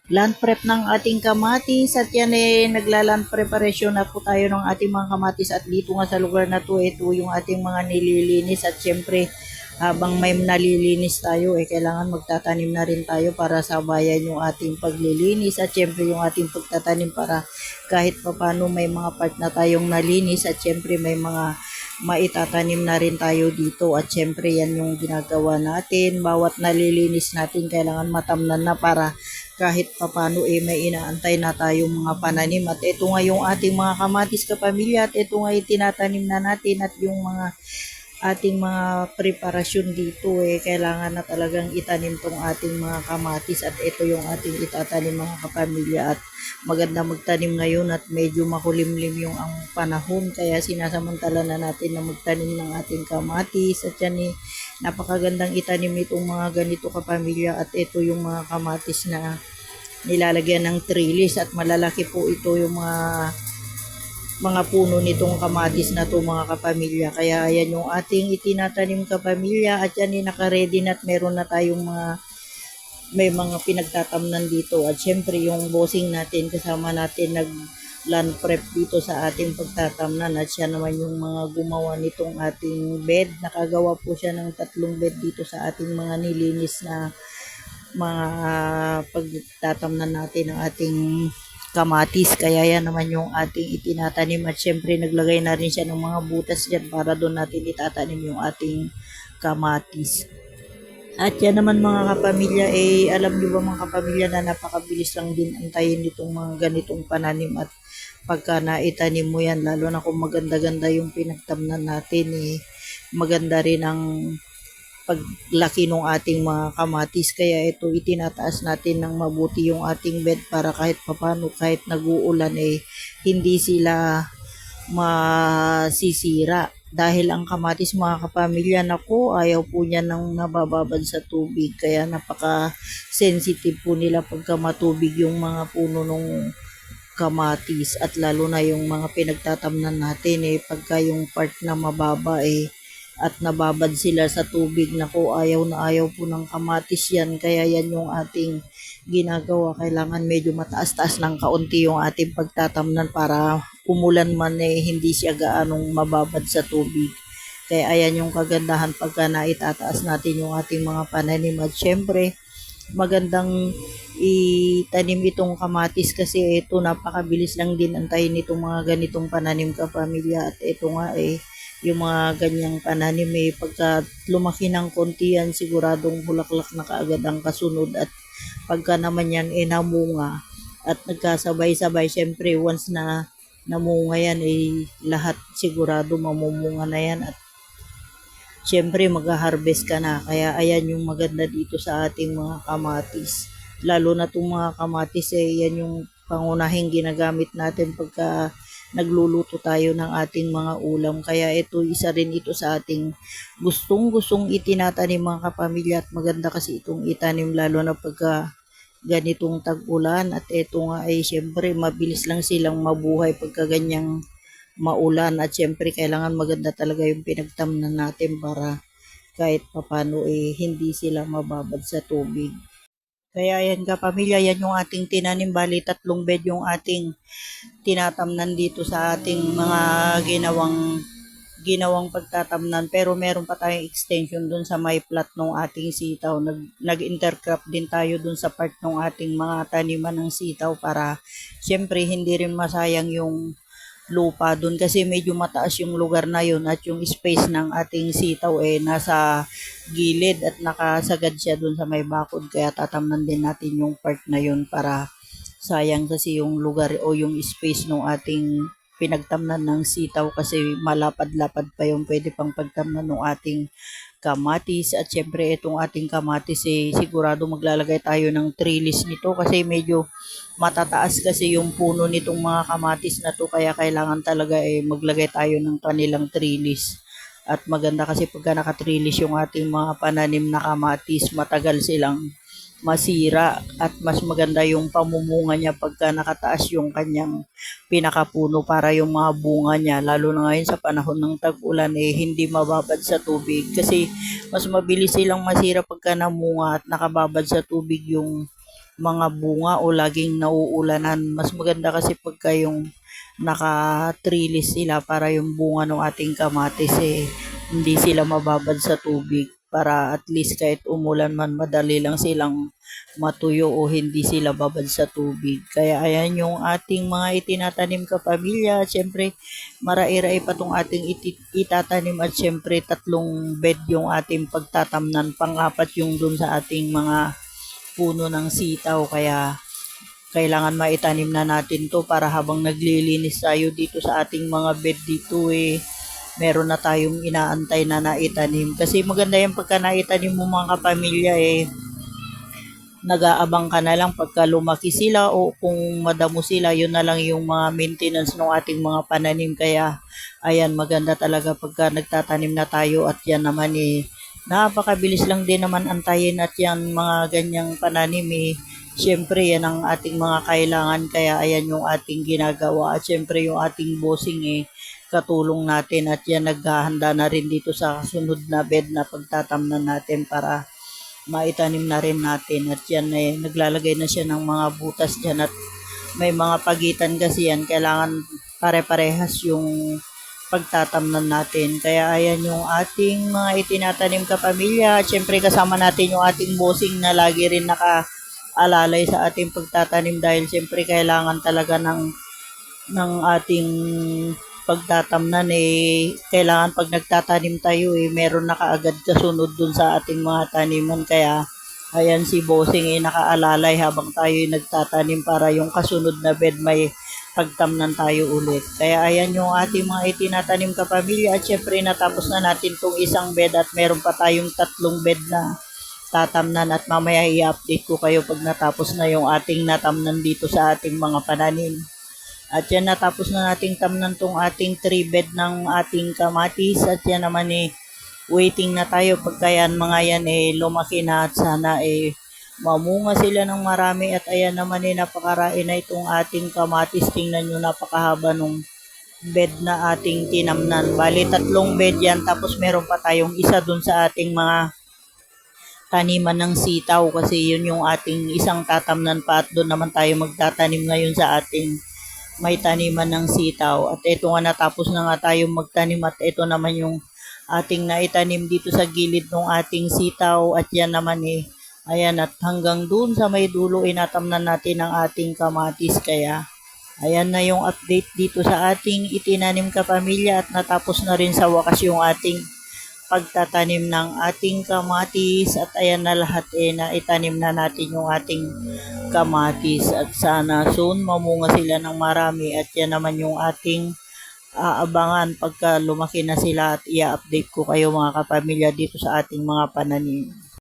Land prep ng ating kamatis at yan nagla-land preparation na po tayo ng ating mga kamatis at dito nga sa lugar na to, ito yung ating mga nililinis at syempre habang may nalilinis tayo kailangan magtatanim na rin tayo para sabayan yung ating paglilinis at syempre yung ating pagtatanim para kahit papano may mga part na tayong nalinis at syempre may mga maitatanim na rin tayo dito at syempre yan yung ginagawa natin. Bawat nalilinis natin kailangan matamnan na para kahit papano may inaantay na tayong mga pananim at ito nga yung ating mga kamatis kapamilya at ito nga tinatanim na natin at yung mga ating mga preparasyon dito kailangan na talagang itanim tong ating mga kamatis at ito yung ating itatanim mga kapamilya at maganda magtanim ngayon at medyo makulimlim yung ang panahon kaya sinasamantala na natin na magtanim ng ating kamatis at yan napakagandang itanim itong mga ganito kapamilya at ito yung mga kamatis na nilalagyan ng trellis at malalaki po ito yung mga puno nitong kamatis na to mga kapamilya. Kaya ayan yung ating itinatanim kapamilya at yan naka-ready na at meron na tayong may mga pinagtatamnan dito. At syempre yung bossing natin kasama natin land prep dito sa ating pagtatamnan at siya naman yung mga gumawa nitong ating bed. Nakagawa po siya ng 3 bed dito sa ating mga nilinis na mga pagtatamnan natin ng ating kamatis. Kaya yan naman yung ating itinatanim at syempre naglagay na rin siya ng mga butas dyan para doon natin itatanim yung ating kamatis. At yan naman mga kapamilya, alam nyo ba mga kapamilya na napakabilis lang din antayin nitong mga ganitong pananim at pagka naitanim mo yan, lalo na kung maganda-ganda yung pinagtamnan natin, maganda rin ang paglaki ng ating mga kamatis. Kaya ito itinataas natin ng mabuti yung ating bed para kahit papano, kahit nag-uulan hindi sila masisira. Dahil ang kamatis mga kapamilya nako, ayaw po niya ng nabababad sa tubig. Kaya napaka-sensitive po nila pagka matubig yung mga puno ng kamatis at lalo na yung mga pinagtatamnan natin pagka yung part na mababa at nababad sila sa tubig nako, ayaw na ayaw po ng kamatis yan. Kaya yan yung ating ginagawa, kailangan medyo mataas-taas ng kaunti yung ating pagtatamnan para umulan man hindi siya gaanong mababad sa tubig. Kaya ayan yung kagandahan pagka naitataas natin yung ating mga pananim at syempre magandang itanim itong kamatis kasi ito napakabilis lang din antayin itong mga ganitong pananim kapamilya at ito nga yung mga ganyang pananim pagka lumaki ng konti yan siguradong bulaklak na kaagad ang kasunod at pagka naman yan namunga at nagkasabay-sabay syempre once na namunga yan lahat sigurado mamumunga na yan at syempre mag-harvest ka na. Kaya ayan yung maganda dito sa ating mga kamatis. Lalo na itong mga kamatis yan yung pangunahing ginagamit natin pagka nagluluto tayo ng ating mga ulam. Kaya ito isa rin ito sa ating gustong itinatanim mga kapamilya at maganda kasi itong itanim lalo na pagka ganitong tag-ulan at ito nga syempre mabilis lang silang mabuhay pagka ganyang maulan at syempre kailangan maganda talaga yung pinagtamnan natin para kahit papano hindi sila mababad sa tubig. Kaya yan kapamilya, yan yung ating tinanim, bali 3 bed yung ating tinatamnan dito sa ating mga ginawang pagtatamnan pero meron pa tayong extension dun sa may plot ng ating sitaw. Nag-intercrop din tayo dun sa part ng ating mga taniman ng sitaw para syempre hindi rin masayang yung lupa doon kasi medyo mataas yung lugar na yun at yung space ng ating sitaw nasa gilid at nakasagad siya doon sa may bakod kaya tatamnan din natin yung part na yun para sayang kasi yung lugar o yung space ng ating pinagtamnan ng sitaw kasi malapad-lapad pa yung pwede pang pagtamnan ng ating kamatis at syempre itong ating kamatis sigurado maglalagay tayo ng trellis nito kasi medyo matataas kasi yung puno nitong mga kamatis na to kaya kailangan talaga maglagay tayo ng kanilang trellis at maganda kasi pagka naka-trellis yung ating mga pananim na kamatis matagal silang masira at mas maganda yung pamumunga niya pagka nakataas yung kanyang pinakapuno para yung mga bunga niya lalo na ngayon sa panahon ng tag-ulan hindi mababad sa tubig kasi mas mabilis silang masira pagka namunga at nakababad sa tubig yung mga bunga o laging nauulanan. Mas maganda kasi pagka yung naka-trellis sila para yung bunga ng ating kamatis hindi sila mababad sa tubig para at least kahit umulan man madali lang silang matuyo o hindi sila babad sa tubig. Kaya ayan yung ating mga itinatanim kapamilya. Siyempre, marai-rai pa itong ating itatanim at siyempre 3 bed yung ating pagtatamnan. Pang-apat yung dun sa ating mga puno ng sitaw. Kaya kailangan maitanim na natin to para habang naglilinis tayo dito sa ating mga bed dito meron na tayong inaantay na naitanim. Kasi maganda yung pagka naitanim mo mga kapamilya nag-aabang ka na lang pagka lumaki sila o kung madamo sila, yun na lang yung mga maintenance ng ating mga pananim. Kaya ayan, maganda talaga pagka nagtatanim na tayo at yan naman napakabilis lang din naman antayin at yan mga ganyang pananim Siyempre, yan ang ating mga kailangan. Kaya ayan yung ating ginagawa. At siyempre, yung ating bossing katulong natin. At yan naghahanda na rin dito sa sunod na bed na pagtatamnan natin para maitanim na rin natin. At yan naglalagay na siya ng mga butas dyan. At may mga pagitan kasi yan. Kailangan pare-parehas yung pagtatamnan natin. Kaya ayan yung ating mga itinatanim kapamilya. At syempre kasama natin yung ating bossing na lagi rin alalay sa ating pagtatanim dahil siyempre kailangan talaga ng ating pagtatamnan kailangan pag nagtatanim tayo meron na kaagad kasunod dun sa ating mga taniman. Kaya ayan si bossing nakaalalay habang tayo nagtatanim para yung kasunod na bed may pagtamnan tayo ulit. Kaya ayan yung ating mga itinatanim kapamilya at syempre natapos na natin tong isang bed at meron pa tayong 3 bed na tatamnan at mamaya i-update ko kayo pag natapos na yung ating natamnan dito sa ating mga pananim. At yan natapos na nating tamnan tong ating 3 bed ng ating kamatis at yan naman waiting na tayo pagka yan mga yan lumaki na at sana mamunga sila ng marami at ayan naman napakarain na itong ating kamatis. Tingnan nyo napakahaba nung bed na ating tinamnan. Bali 3 bed yan tapos meron pa tayong isa dun sa ating mga taniman ng sitaw kasi yun yung ating isang tatamnan pa at doon naman tayo magtatanim ngayon sa ating may taniman ng sitaw. At ito nga natapos na nga tayo magtanim at ito naman yung ating naitanim dito sa gilid ng ating sitaw at yan naman ayan at hanggang doon sa may dulo inatamnan natin ang ating kamatis. Kaya ayan na yung update dito sa ating itinanim kapamilya at natapos na rin sa wakas yung ating pagtatanim ng ating kamatis at ayan na lahat na itanim na natin yung ating kamatis at sana soon mamunga sila ng marami at yan naman yung ating aabangan pagka lumaki na sila at i-update ko kayo mga kapamilya dito sa ating mga pananim.